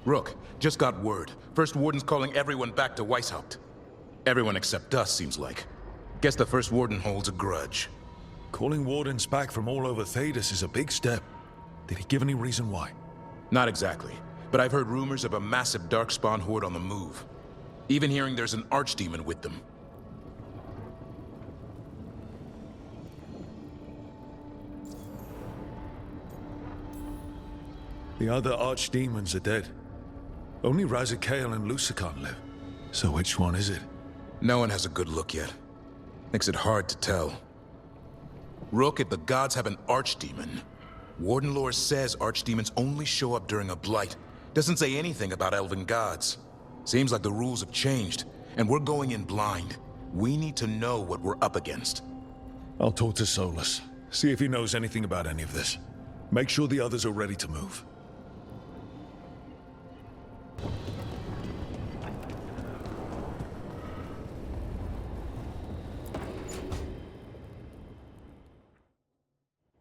Rook, just got word. First Warden's calling everyone back to Weishaupt. Everyone except us, seems like. Guess the First Warden holds a grudge. Calling Wardens back from all over Thedas is a big step. Did he give any reason why? Not exactly, but I've heard rumors of a massive Darkspawn horde on the move. Even hearing there's an Archdemon with them. The other Archdemons are dead. Only Razikale and Lucican live. So which one is it? No one has a good look yet. Makes it hard to tell. Rook, if the gods have an Archdemon, Warden lore says Archdemons only show up during a blight. Doesn't say anything about elven gods. Seems like the rules have changed, and we're going in blind. We need to know what we're up against. I'll talk to Solus. See if he knows anything about any of this. Make sure the others are ready to move.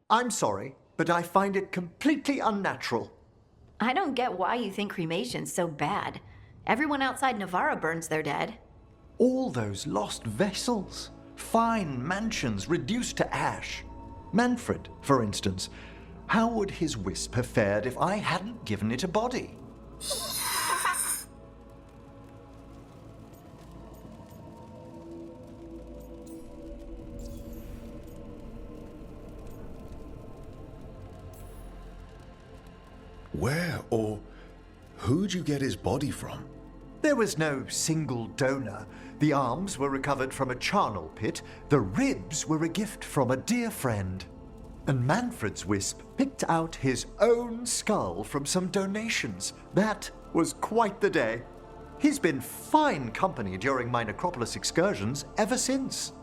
I'm sorry, but I find it completely unnatural. I don't get why you think cremation's so bad. Everyone outside Navarra burns their dead. All those lost vessels, fine mansions reduced to ash. Manfred, for instance. How would his wisp have fared if I hadn't given it a body? Where or who'd you get his body from? There was no single donor. The arms were recovered from a charnel pit. The ribs were a gift from a dear friend. And Manfred's wisp picked out his own skull from some donations. That was quite the day. He's been fine company during my necropolis excursions ever since.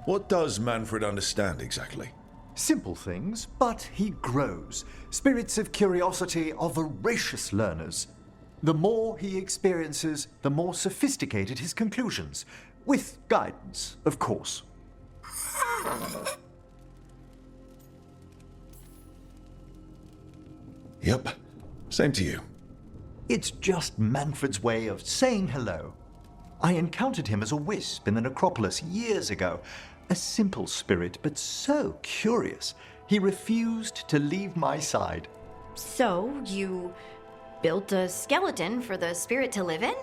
What does Manfred understand exactly? Simple things, but he grows. Spirits of curiosity are voracious learners. The more he experiences, the more sophisticated his conclusions. With guidance, of course. Yep. Same to you. It's just Manfred's way of saying hello. I encountered him as a wisp in the necropolis years ago. A simple spirit, but so curious. He refused to leave my side. So, you built a skeleton for the spirit to live in?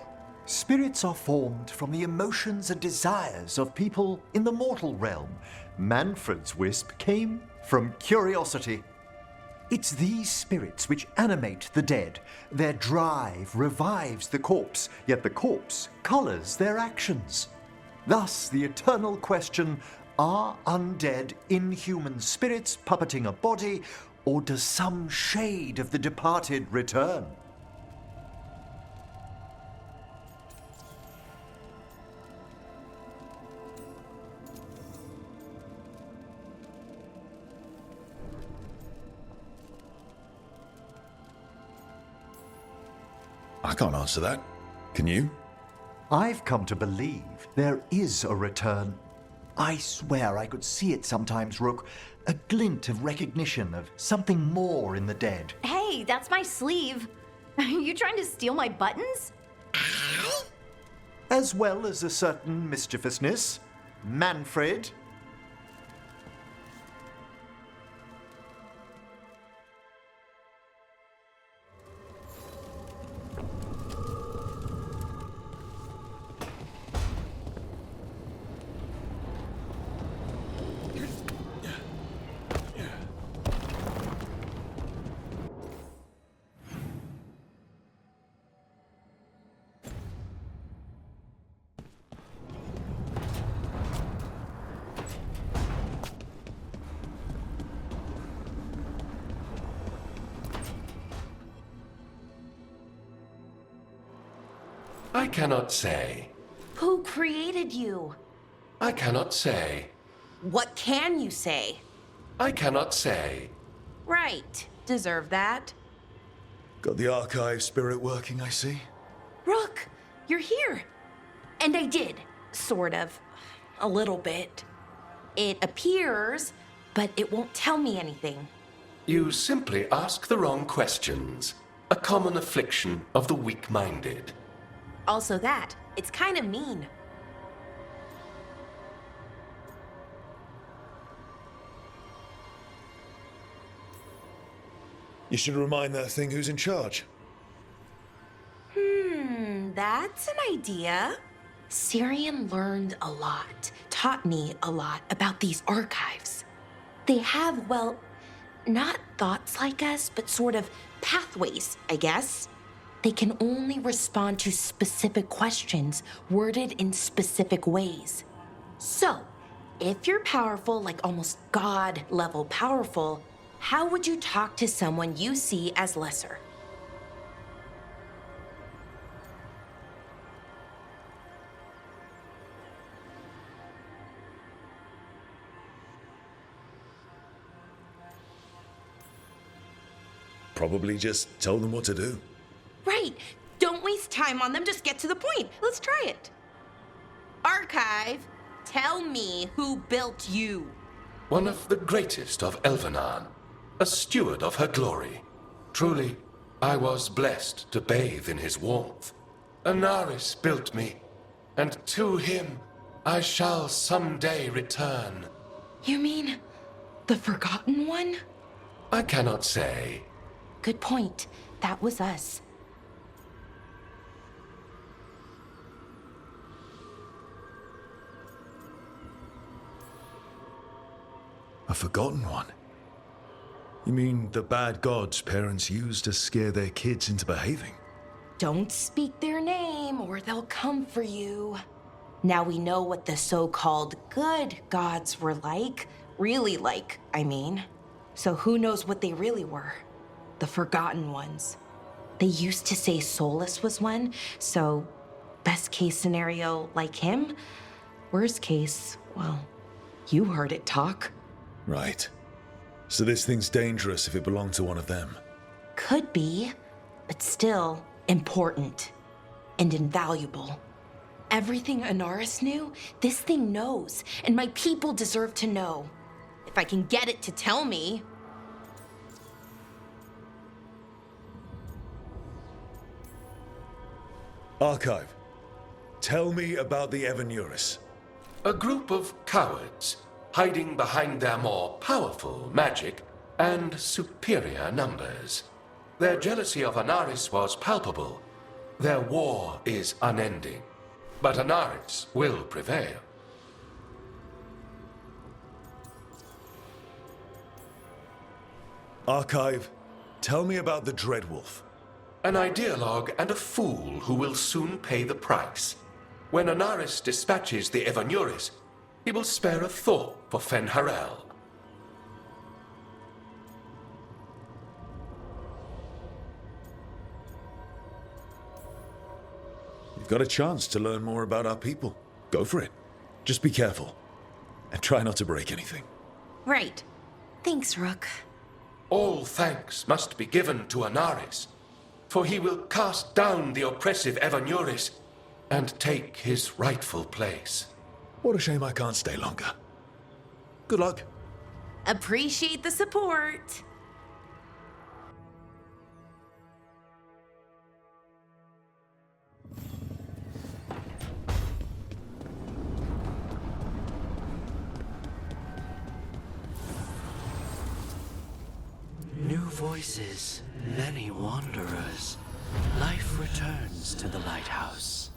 Spirits are formed from the emotions and desires of people in the mortal realm. Manfred's wisp came from curiosity. It's these spirits which animate the dead. Their drive revives the corpse, yet the corpse colors their actions. Thus, the eternal question, are undead, inhuman spirits puppeting a body, or does some shade of the departed return? I can't answer that. Can you? I've come to believe there is a return. I swear I could see it sometimes, Rook. A glint of recognition of something more in the dead. Hey, that's my sleeve. Are you trying to steal my buttons? As well as a certain mischievousness. Manfred. I cannot say. Who created you? I cannot say. What can you say? I cannot say. Right. Deserve that. Got the archive spirit working, I see. Rook, you're here. And I did. Sort of. A little bit. It appears but it won't tell me anything. You simply ask the wrong questions. A common affliction of the weak-minded. Also that, it's kind of mean. You should remind that thing who's in charge. That's an idea. Syrian learned a lot, taught me a lot about these archives. They have, well, not thoughts like us, but sort of pathways, I guess. They can only respond to specific questions worded in specific ways. So, if you're powerful, like almost God level powerful, how would you talk to someone you see as lesser? Probably just tell them what to do. Right. Don't waste time on them, just get to the point. Let's try it. Archive, tell me who built you. One of the greatest of Elvenan, a steward of her glory. Truly, I was blessed to bathe in his warmth. Anaris built me, and to him I shall someday return. You mean the Forgotten One? I cannot say. Good point. That was us. A forgotten one? You mean the bad gods parents use to scare their kids into behaving? Don't speak their name or they'll come for you. Now we know what the so-called good gods were like. Really like, I mean. So who knows what they really were? The Forgotten Ones. They used to say Solus was one, so best case scenario, like him. Worst case, well, you heard it talk. Right. So this thing's dangerous if it belonged to one of them. Could be, but still important and invaluable. Everything Anaris knew, this thing knows, and my people deserve to know. If I can get it to tell me. Archive, tell me about the Evanuris. A group of cowards, hiding behind their more powerful magic and superior numbers. Their jealousy of Anaris was palpable. Their war is unending. But Anaris will prevail. Archive, tell me about the Dreadwolf. An ideologue and a fool who will soon pay the price. When Anaris dispatches the Evanuris, he will spare a thought for Fen'Harel. You've got a chance to learn more about our people. Go for it. Just be careful. And try not to break anything. Right. Thanks, Rook. All thanks must be given to Anaris, for he will cast down the oppressive Evanuris and take his rightful place. What a shame I can't stay longer. Good luck. Appreciate the support. New voices, many wanderers. Life returns to the lighthouse.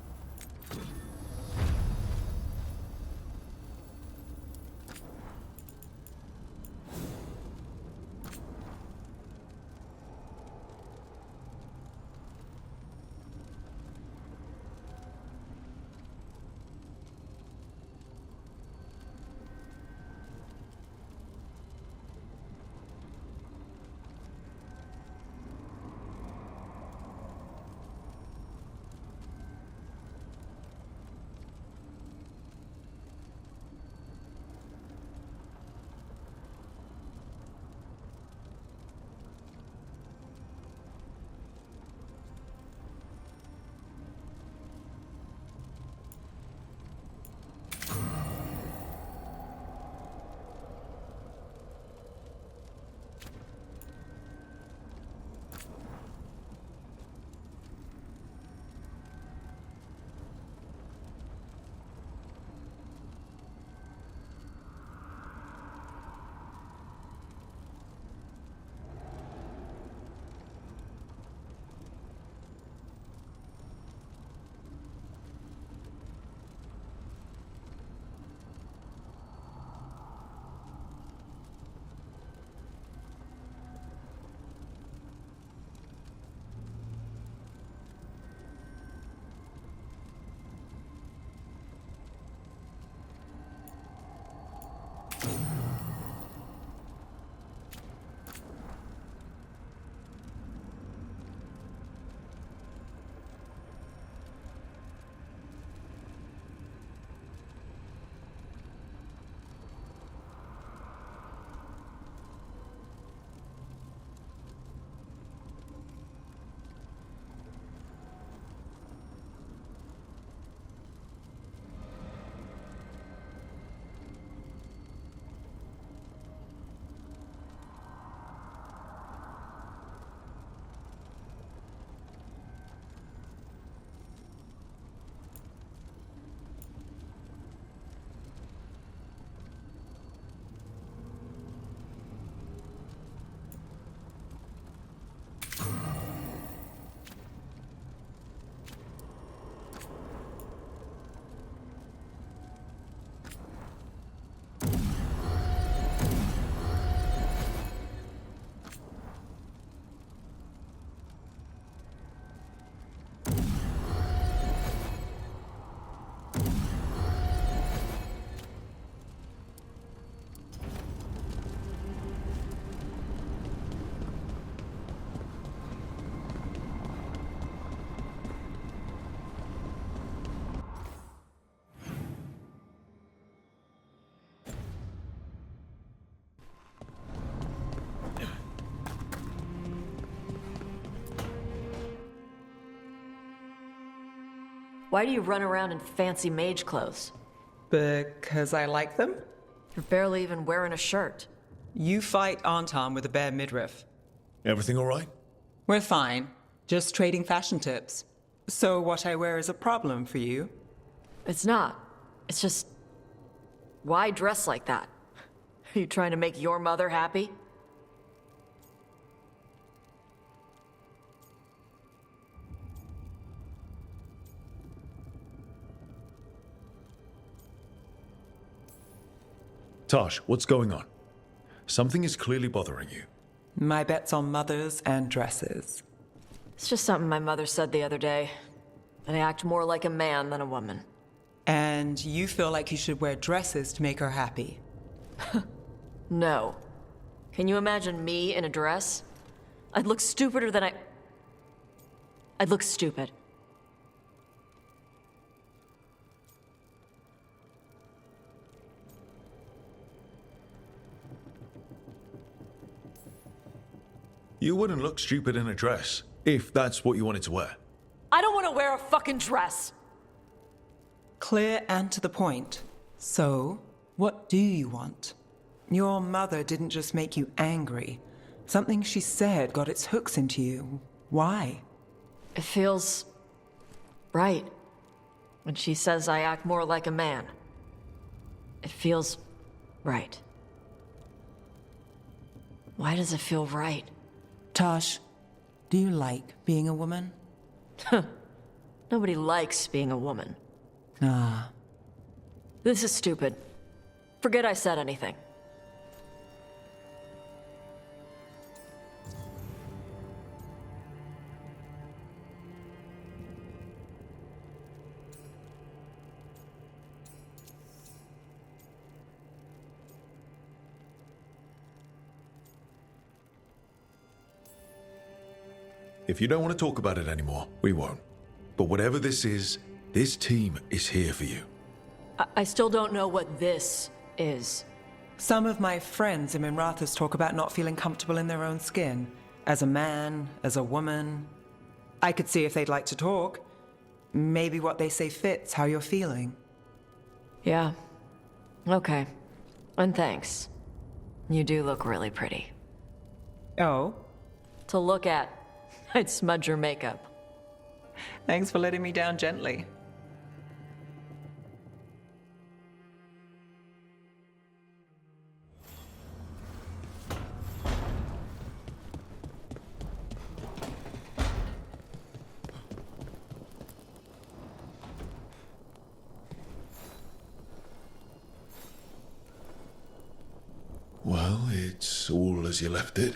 Why do you run around in fancy mage clothes? Because I like them? You're barely even wearing a shirt. You fight Anton with a bare midriff. Everything all right? We're fine. Just trading fashion tips. So what I wear is a problem for you? It's not. It's just... Why dress like that? Are you trying to make your mother happy? Tosh, what's going on? Something is clearly bothering you. My bet's on mothers and dresses. It's just something my mother said the other day. That I act more like a man than a woman. And you feel like you should wear dresses to make her happy? No. Can you imagine me in a dress? I'd look stupider than I'd look stupid. You wouldn't look stupid in a dress, if that's what you wanted to wear. I don't want to wear a fucking dress! Clear and to the point. So, what do you want? Your mother didn't just make you angry. Something she said got its hooks into you. Why? It feels... right. When she says I act more like a man. It feels... right. Why does it feel right? Tosh, do you like being a woman? Nobody likes being a woman. Ah. This is stupid. Forget I said anything. If you don't want to talk about it anymore, we won't. But whatever this is, this team is here for you. I still don't know what this is. Some of my friends in Minrathous talk about not feeling comfortable in their own skin. As a man, as a woman. I could see if they'd like to talk. Maybe what they say fits how you're feeling. Yeah. Okay. And thanks. You do look really pretty. Oh? To look at, I'd smudge your makeup. Thanks for letting me down gently. Well, it's all as you left it.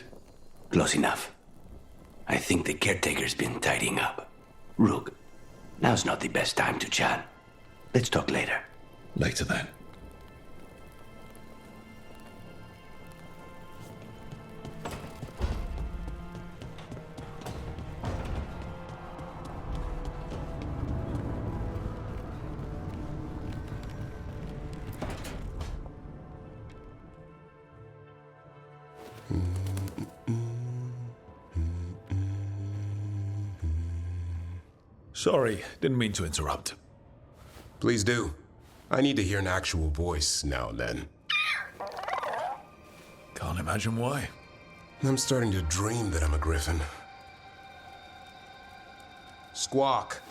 Close enough. I think the caretaker's been tidying up. Rook, now's not the best time to chat. Let's talk later. Later then. Sorry, didn't mean to interrupt. Please do. I need to hear an actual voice now and then. Can't imagine why. I'm starting to dream that I'm a griffin. Squawk.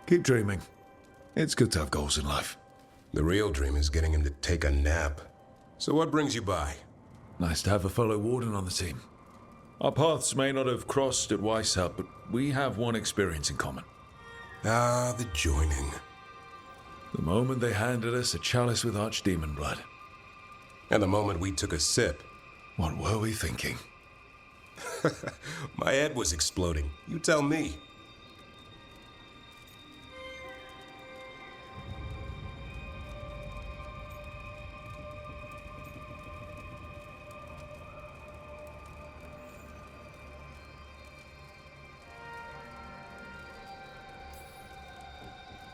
Keep dreaming. It's good to have goals in life. The real dream is getting him to take a nap. So what brings you by? Nice to have a fellow warden on the team. Our paths may not have crossed at Weishaupt, but we have one experience in common. Ah, the joining. The moment they handed us a chalice with archdemon blood. And the moment we took a sip. What were we thinking? My head was exploding. You tell me.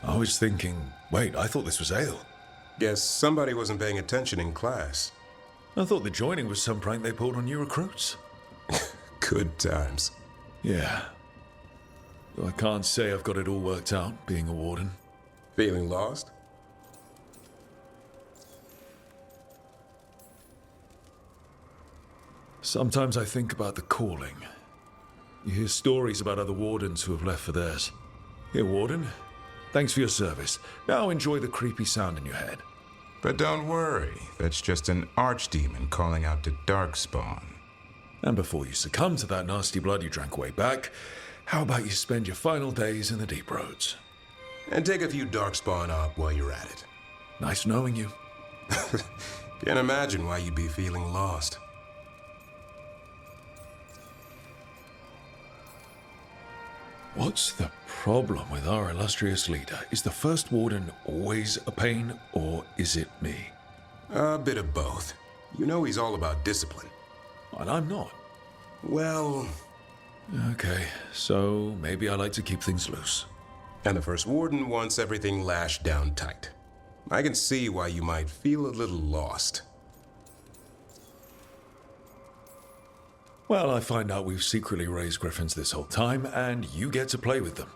I was thinking, wait, I thought this was ale. Guess somebody wasn't paying attention in class. I thought the joining was some prank they pulled on new recruits. Good times. Yeah. Though I can't say I've got it all worked out, being a warden. Feeling lost? Sometimes I think about the calling. You hear stories about other wardens who have left for theirs. Here, warden. Thanks for your service. Now enjoy the creepy sound in your head. But don't worry, that's just an archdemon calling out to Darkspawn. And before you succumb to that nasty blood you drank way back, how about you spend your final days in the deep roads? And take a few Darkspawn up while you're at it. Nice knowing you. Can't imagine why you'd be feeling lost. What's the problem with our illustrious leader? Is the first warden always a pain, or is it me? A bit of both. You know he's all about discipline. And I'm not. Well... Okay, so maybe I like to keep things loose. And the first warden wants everything lashed down tight. I can see why you might feel a little lost. Well, I find out we've secretly raised griffins this whole time, and you get to play with them.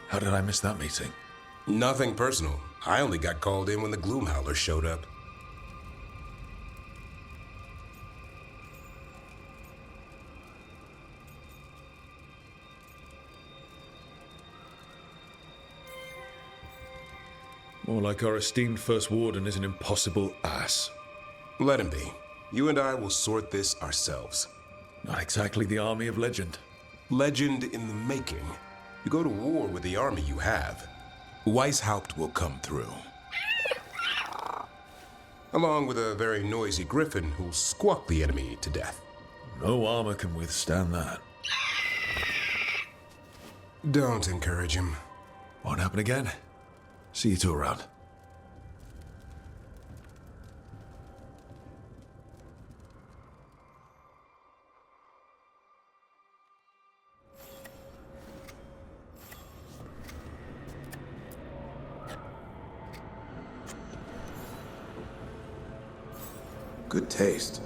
How did I miss that meeting? Nothing personal. I only got called in when the Gloomhowlers showed up. More like our esteemed first warden is an impossible ass. Let him be. You and I will sort this ourselves. Not exactly the army of legend. Legend in the making. You go to war with the army you have. Weishaupt will come through. Along with a very noisy griffin who'll squawk the enemy to death. No armor can withstand that. Don't encourage him. Won't happen again. See you two around. Good taste.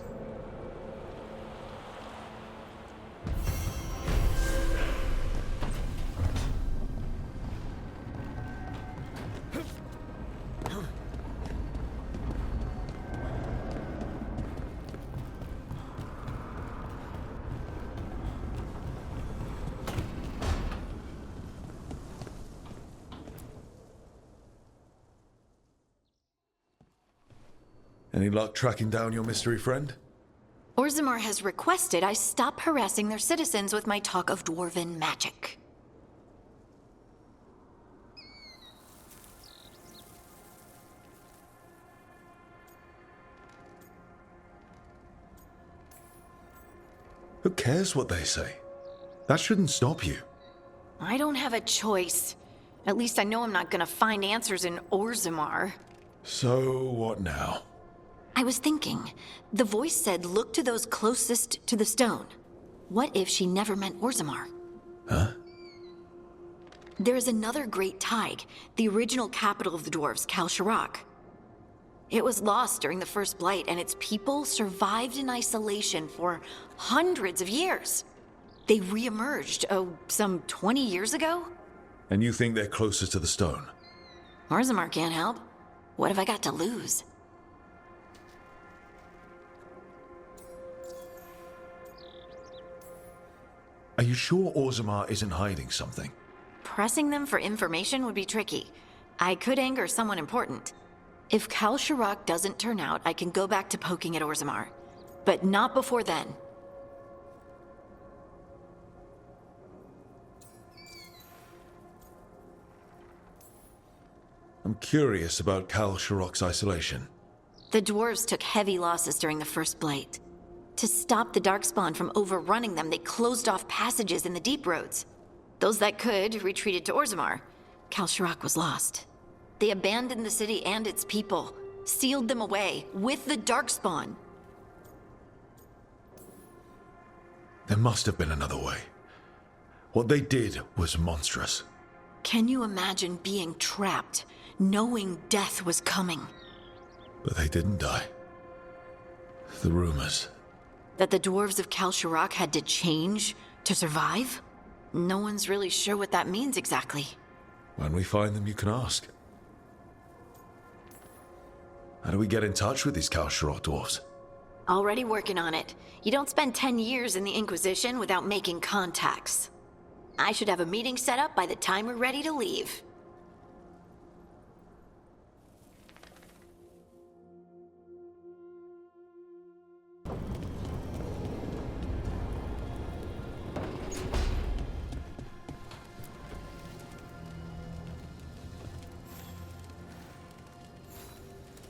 Any luck tracking down your mystery friend? Orzammar has requested I stop harassing their citizens with my talk of dwarven magic. Who cares what they say? That shouldn't stop you. I don't have a choice. At least I know I'm not gonna find answers in Orzammar. So, what now? I was thinking, the voice said look to those closest to the stone. What if she never meant Orzammar? Huh? There is another great Tig, the original capital of the dwarves, Kalsharak. It was lost during the First Blight, and its people survived in isolation for hundreds of years. They re-emerged, some 20 years ago? And you think they're closest to the stone? Orzammar can't help. What have I got to lose? Are you sure Orzammar isn't hiding something? Pressing them for information would be tricky. I could anger someone important. If Kalsharak doesn't turn out, I can go back to poking at Orzammar. But not before then. I'm curious about Kalsharak's isolation. The dwarves took heavy losses during the First Blight. To stop the Darkspawn from overrunning them, they closed off passages in the deep roads. Those that could retreated to Orzammar. Kalsharak was lost. They abandoned the city and its people, sealed them away with the Darkspawn. There must have been another way. What they did was monstrous. Can you imagine being trapped, knowing death was coming? But they didn't die. The rumors. That the dwarves of Kalsharak had to change to survive? No one's really sure what that means exactly. When we find them, you can ask. How do we get in touch with these Kalsharak dwarves? Already working on it. You don't spend 10 years in the Inquisition without making contacts. I should have a meeting set up by the time we're ready to leave.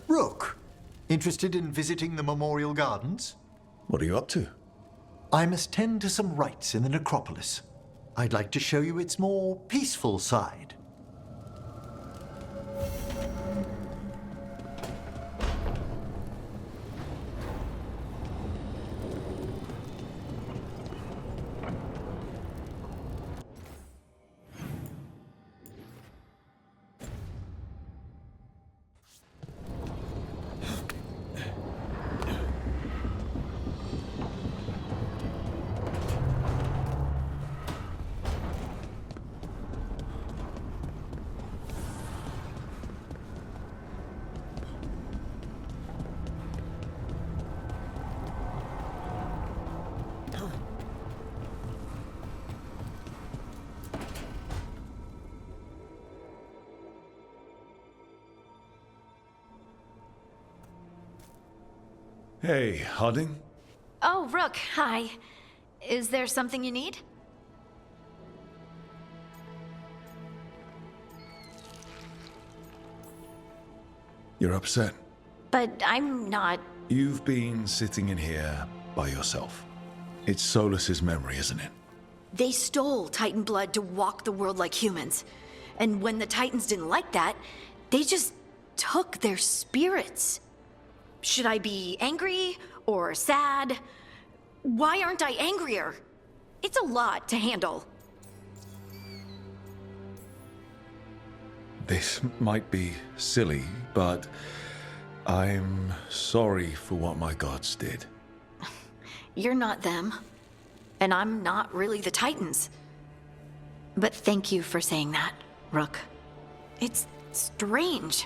Rook, interested in visiting the Memorial Gardens? What are you up to? I must tend to some rites in the necropolis. I'd like to show you its more peaceful side. Hey, Harding? Oh, Rook, hi. Is there something you need? You're upset. But I'm not. You've been sitting in here by yourself. It's Solus's memory, isn't it? They stole Titan blood to walk the world like humans. And when the Titans didn't like that, they just took their spirits. Should I be angry or sad? Why aren't I angrier? It's a lot to handle. This might be silly, but I'm sorry for what my gods did. You're not them. And I'm not really the Titans. But thank you for saying that, Rook. It's strange.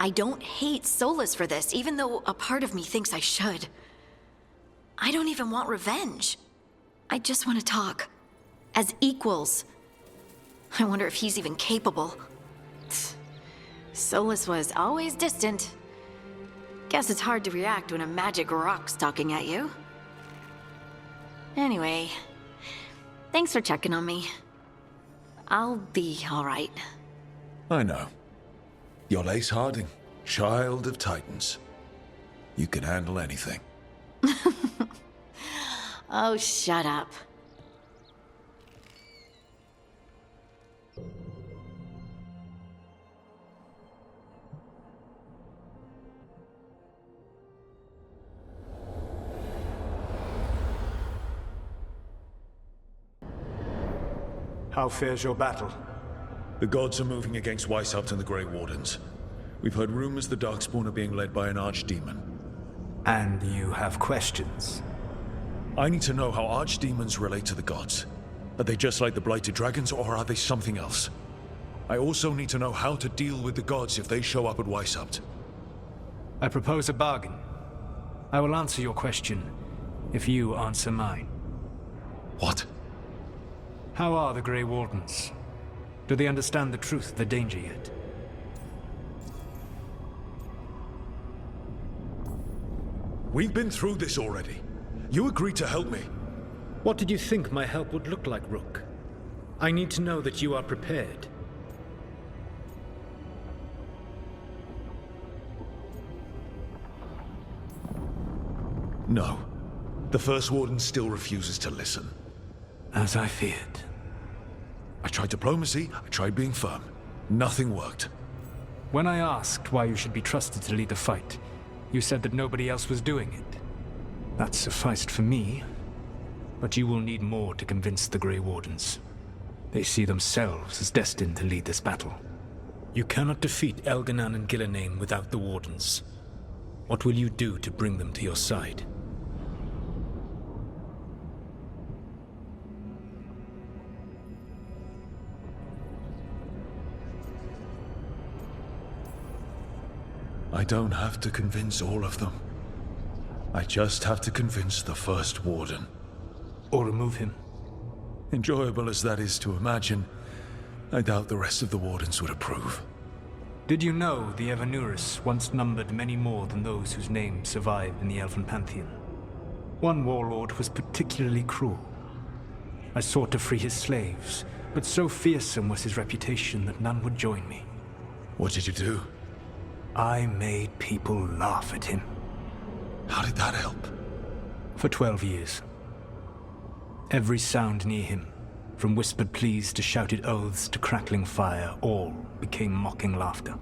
I don't hate Solus for this, even though a part of me thinks I should. I don't even want revenge. I just want to talk. As equals. I wonder if he's even capable. Solus was always distant. Guess it's hard to react when a magic rock's talking at you. Anyway, thanks for checking on me. I'll be all right. I know. You're Lace Harding, child of Titans. You can handle anything. Oh, shut up. How fares your battle? The gods are moving against Weishaupt and the Grey Wardens. We've heard rumors the Darkspawn are being led by an archdemon. And you have questions? I need to know how archdemons relate to the gods. Are they just like the Blighted Dragons, or are they something else? I also need to know how to deal with the gods if they show up at Weishaupt. I propose a bargain. I will answer your question if you answer mine. What? How are the Grey Wardens? Do they understand the truth of the danger yet? We've been through this already. You agreed to help me. What did you think my help would look like, Rook? I need to know that you are prepared. No. The First Warden still refuses to listen. As I feared. I tried diplomacy, I tried being firm. Nothing worked. When I asked why you should be trusted to lead the fight, you said that nobody else was doing it. That sufficed for me, but you will need more to convince the Grey Wardens. They see themselves as destined to lead this battle. You cannot defeat Elganan and Gillenane without the Wardens. What will you do to bring them to your side? I don't have to convince all of them. I just have to convince the first warden. Or remove him. Enjoyable as that is to imagine, I doubt the rest of the wardens would approve. Did you know the Evanurus once numbered many more than those whose names survive in the Elven Pantheon? One warlord was particularly cruel. I sought to free his slaves, but so fearsome was his reputation that none would join me. What did you do? I made people laugh at him. How did that help? For 12 years. Every sound near him, from whispered pleas to shouted oaths to crackling fire, all became mocking laughter.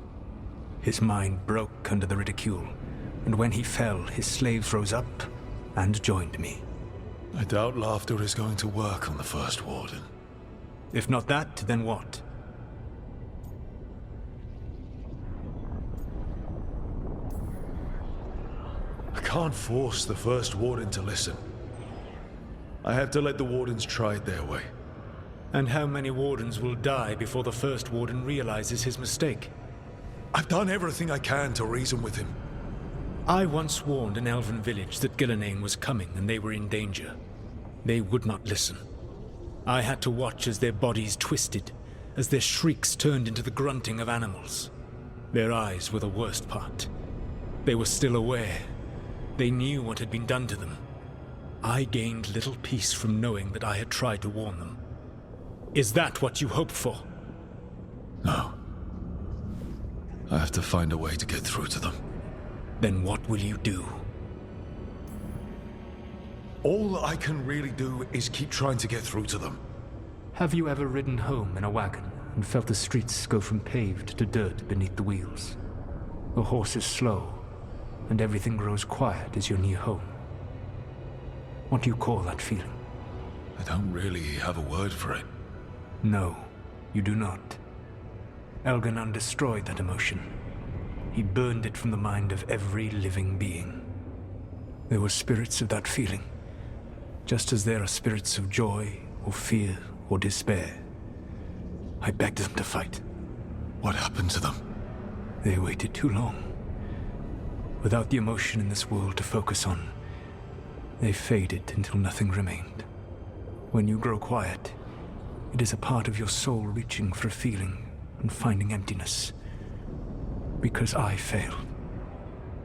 His mind broke under the ridicule, and when he fell, his slaves rose up and joined me. I doubt laughter is going to work on the first warden. If not that, then what? I can't force the first warden to listen. I have to let the wardens try it their way. And how many wardens will die before the first warden realizes his mistake? I've done everything I can to reason with him. I once warned an elven village that Gillenane was coming and they were in danger. They would not listen. I had to watch as their bodies twisted, as their shrieks turned into the grunting of animals. Their eyes were the worst part. They were still aware. They knew what had been done to them. I gained little peace from knowing that I had tried to warn them. Is that what you hoped for? No. I have to find a way to get through to them. Then what will you do? All I can really do is keep trying to get through to them. Have you ever ridden home in a wagon and felt the streets go from paved to dirt beneath the wheels? The horse is slow, and everything grows quiet as you're near home. What do you call that feeling? I don't really have a word for it. No, you do not. Elganon destroyed that emotion. He burned it from the mind of every living being. There were spirits of that feeling, just as there are spirits of joy, or fear, or despair. I begged them to fight. What happened to them? They waited too long. Without the emotion in this world to focus on, they faded until nothing remained. When you grow quiet, it is a part of your soul reaching for a feeling and finding emptiness. Because I failed.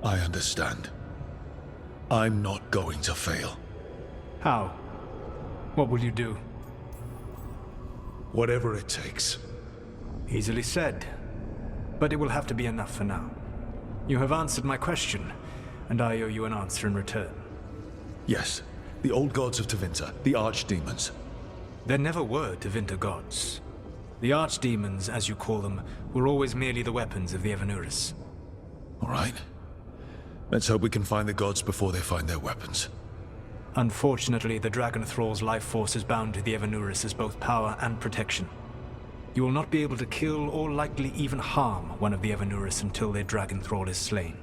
I understand. I'm not going to fail. How? What will you do? Whatever it takes. Easily said. But it will have to be enough for now. You have answered my question, and I owe you an answer in return. Yes, the old gods of Tevinter, the archdemons. There never were Tevinter gods. The archdemons, as you call them, were always merely the weapons of the Evanurus. All right. Let's hope we can find the gods before they find their weapons. Unfortunately, the Dragon Thrall's life force is bound to the Evanurus as both power and protection. You will not be able to kill or likely even harm one of the Evanurus until their Dragon Thrall is slain.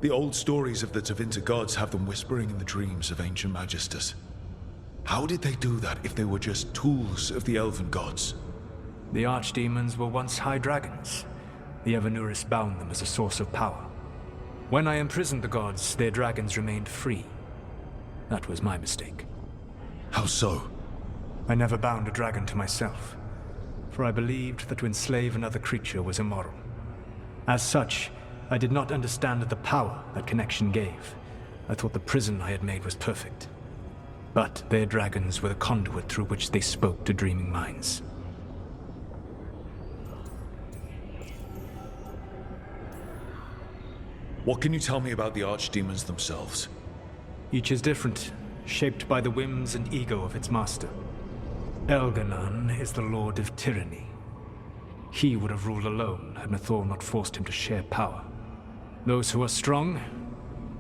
The old stories of the Tevinter gods have them whispering in the dreams of ancient magisters. How did they do that if they were just tools of the elven gods? The archdemons were once high dragons. The Evanurus bound them as a source of power. When I imprisoned the gods, their dragons remained free. That was my mistake. How so? I never bound a dragon to myself, for I believed that to enslave another creature was immoral. As such, I did not understand the power that connection gave. I thought the prison I had made was perfect. But their dragons were the conduit through which they spoke to dreaming minds. What can you tell me about the archdemons themselves? Each is different, shaped by the whims and ego of its master. Elganon is the Lord of Tyranny. He would have ruled alone had Nathor not forced him to share power. Those who are strong,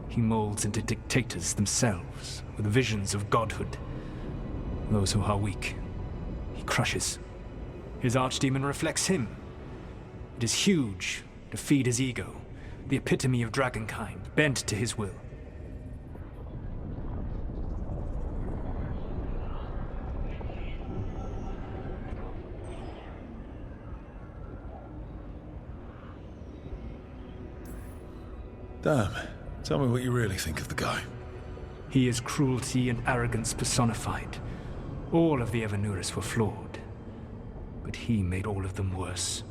he molds into dictators themselves, with visions of godhood. Those who are weak, he crushes. His archdemon reflects him. It is huge, to feed his ego, the epitome of dragonkind, bent to his will. Damn. Tell me what you really think of the guy. He is cruelty and arrogance personified. All of the Evanuris were flawed, but he made all of them worse.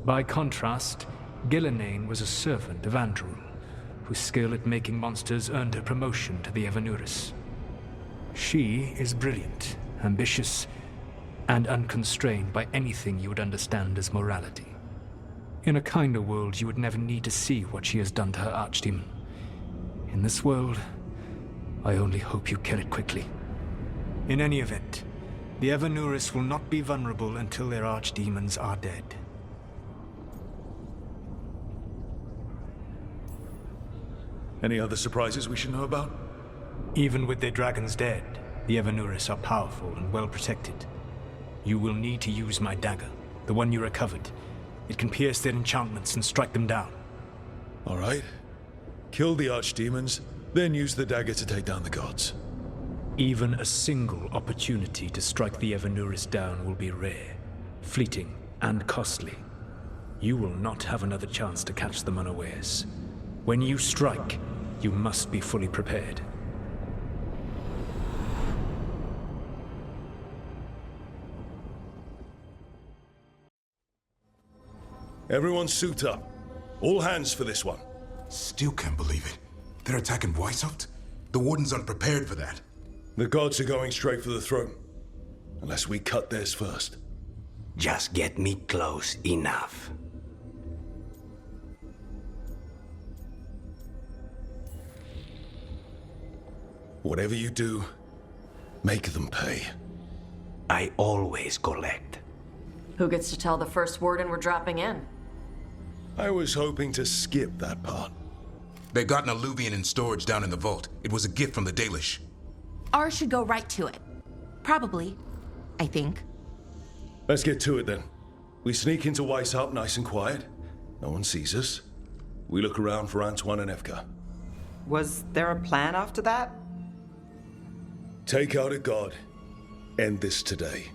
By contrast, Gillenane was a servant of Andrul, whose skill at making monsters earned her promotion to the Evanuris. She is brilliant, ambitious, and unconstrained by anything you would understand as morality. In a kinder world, you would never need to see what she has done to her archdemon. In this world, I only hope you kill it quickly. In any event, the Evanuris will not be vulnerable until their archdemons are dead. Any other surprises we should know about? Even with their dragons dead, the Evanuris are powerful and well protected. You will need to use my dagger, the one you recovered. It can pierce their enchantments and strike them down. All right. Kill the archdemons, then use the dagger to take down the gods. Even a single opportunity to strike the Evanuris down will be rare, fleeting, and costly. You will not have another chance to catch them unawares. When you strike, you must be fully prepared. Everyone suit up. All hands for this one. Still can't believe it. They're attacking Weishaupt? The Wardens aren't prepared for that. The gods are going straight for the throne. Unless we cut theirs first. Just get me close enough. Whatever you do, make them pay. I always collect. Who gets to tell the first warden we're dropping in? I was hoping to skip that part. They got an alluvian in storage down in the vault. It was a gift from the Dalish. Ours should go right to it. Probably. I think. Let's get to it then. We sneak into Weishaupt nice and quiet. No one sees us. We look around for Antoine and Evka. Was there a plan after that? Take out a god. End this today.